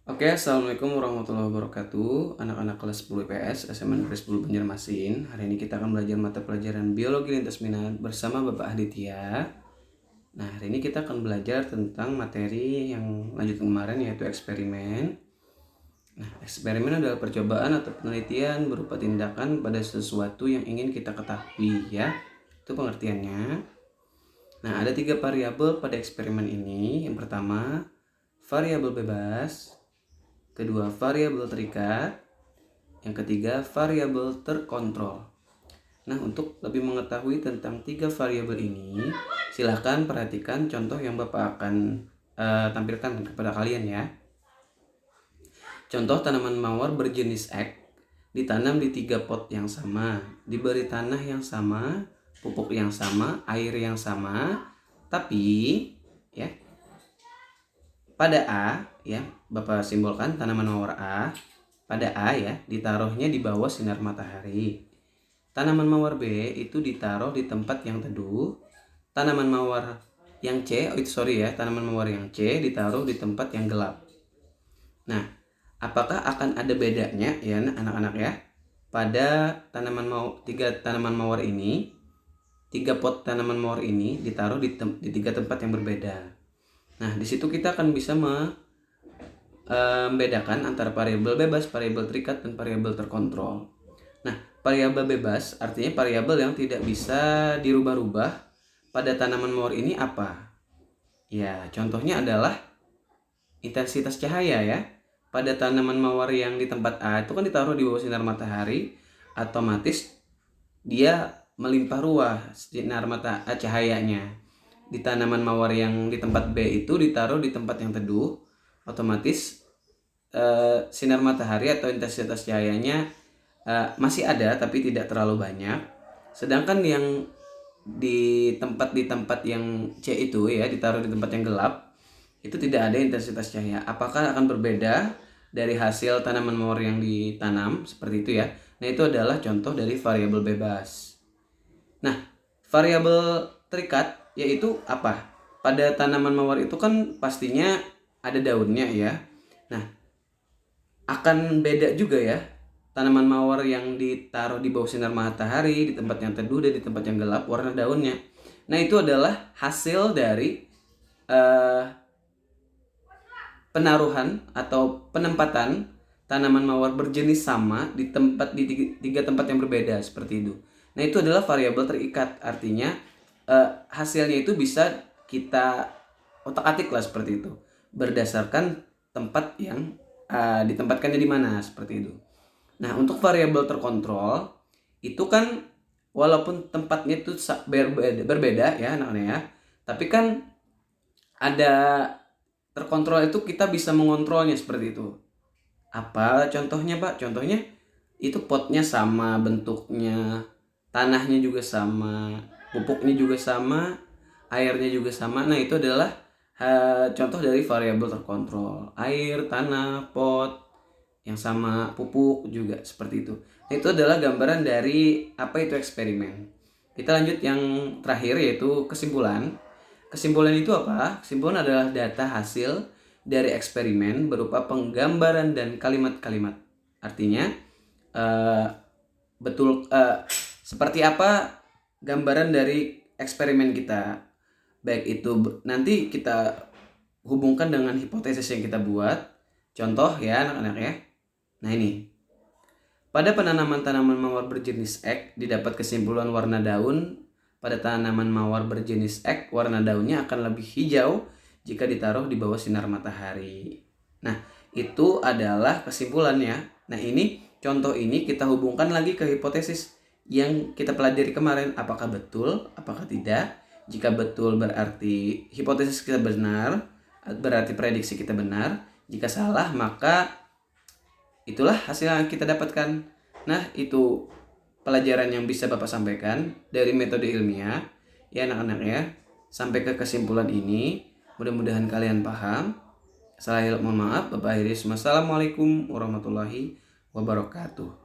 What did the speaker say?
Oke, Assalamualaikum warahmatullahi wabarakatuh. Anak-anak kelas 10 IPS, SMA Negeri 10 Banjarmasin. Hari ini kita akan belajar mata pelajaran Biologi Lintas Minat bersama Bapak Aditya. Nah, hari ini kita akan belajar tentang materi yang lanjut kemarin, yaitu eksperimen. Nah, eksperimen adalah percobaan atau penelitian berupa tindakan pada sesuatu yang ingin kita ketahui, ya. Itu pengertiannya. Nah, ada 3 variabel pada eksperimen ini. Yang pertama, variabel bebas. Kedua, variabel terikat. Yang ketiga, variabel terkontrol. Nah, untuk lebih mengetahui tentang 3 variabel ini, silahkan perhatikan contoh yang Bapak akan tampilkan kepada kalian, ya. Contoh tanaman mawar berjenis X ditanam di 3 pot yang sama, diberi tanah yang sama, pupuk yang sama, air yang sama, tapi ya pada A, ya, Bapak simbolkan tanaman mawar A. Pada A, ya, ditaruhnya di bawah sinar matahari. Tanaman mawar B itu ditaruh di tempat yang teduh. Tanaman mawar yang C, tanaman mawar yang C ditaruh di tempat yang gelap. Nah, apakah akan ada bedanya, ya, anak-anak, ya, pada tiga tanaman mawar ini? 3 pot tanaman mawar ini ditaruh di 3 tempat yang berbeda. Nah, di situ kita akan bisa membedakan antara variabel bebas, variabel terikat, dan variabel terkontrol. Nah, variabel bebas artinya variabel yang tidak bisa dirubah-rubah pada tanaman mawar ini apa? Ya, contohnya adalah intensitas cahaya, ya. Pada tanaman mawar yang di tempat A itu kan ditaruh di bawah sinar matahari, otomatis dia melimpah ruah sinar cahayanya. Di tanaman mawar yang di tempat B itu ditaruh di tempat yang teduh, otomatis sinar matahari atau intensitas cahayanya masih ada tapi tidak terlalu banyak. Sedangkan yang di tempat yang C itu, ya, ditaruh di tempat yang gelap, itu tidak ada intensitas cahaya. Apakah akan berbeda dari hasil tanaman mawar yang ditanam seperti itu, ya? Nah, itu adalah contoh dari variabel bebas. Nah, variabel terikat yaitu apa? Pada tanaman mawar itu kan pastinya ada daunnya, ya. Nah, akan beda juga, ya, tanaman mawar yang ditaruh di bawah sinar matahari, di tempat yang teduh dan di tempat yang gelap, warna daunnya. Nah, itu adalah hasil dari penaruhan atau penempatan tanaman mawar berjenis sama di tiga tempat yang berbeda seperti itu. Nah, itu adalah variabel terikat, artinya hasilnya itu bisa kita otak-atik lah seperti itu, berdasarkan tempat yang ditempatkannya di mana seperti itu. Nah, untuk variabel terkontrol itu kan walaupun tempatnya itu berbeda, ya, anak-anak, ya, tapi kan ada terkontrol itu kita bisa mengontrolnya seperti itu. Apa contohnya, Pak? Contohnya itu potnya sama bentuknya, tanahnya juga sama, pupuknya juga sama, airnya juga sama. Nah, itu adalah contoh dari variabel terkontrol. Air, tanah, pot yang sama, pupuk juga seperti itu. Nah, itu adalah gambaran dari apa itu eksperimen. Kita lanjut yang terakhir, yaitu kesimpulan. Kesimpulan itu apa? Kesimpulan adalah data hasil dari eksperimen berupa penggambaran dan kalimat-kalimat. Artinya seperti apa gambaran dari eksperimen kita. Baik itu nanti kita hubungkan dengan hipotesis yang kita buat. Contoh, ya, anak-anak, ya. Nah, ini. Pada penanaman tanaman mawar berjenis X didapat kesimpulan warna daun. Pada tanaman mawar berjenis X, warna daunnya akan lebih hijau jika ditaruh di bawah sinar matahari. Nah, itu adalah kesimpulannya. Nah, ini contoh ini kita hubungkan lagi ke hipotesis yang kita pelajari kemarin. Apakah betul, apakah tidak? Jika betul berarti hipotesis kita benar, berarti prediksi kita benar. Jika salah, maka itulah hasil yang kita dapatkan. Nah, itu pelajaran yang bisa Bapak sampaikan dari metode ilmiah, ya, anak-anak, ya. Sampai ke kesimpulan ini, mudah-mudahan kalian paham. Saya mohon maaf, Bapak akhiri. Wassalamualaikum warahmatullahi wabarakatuh.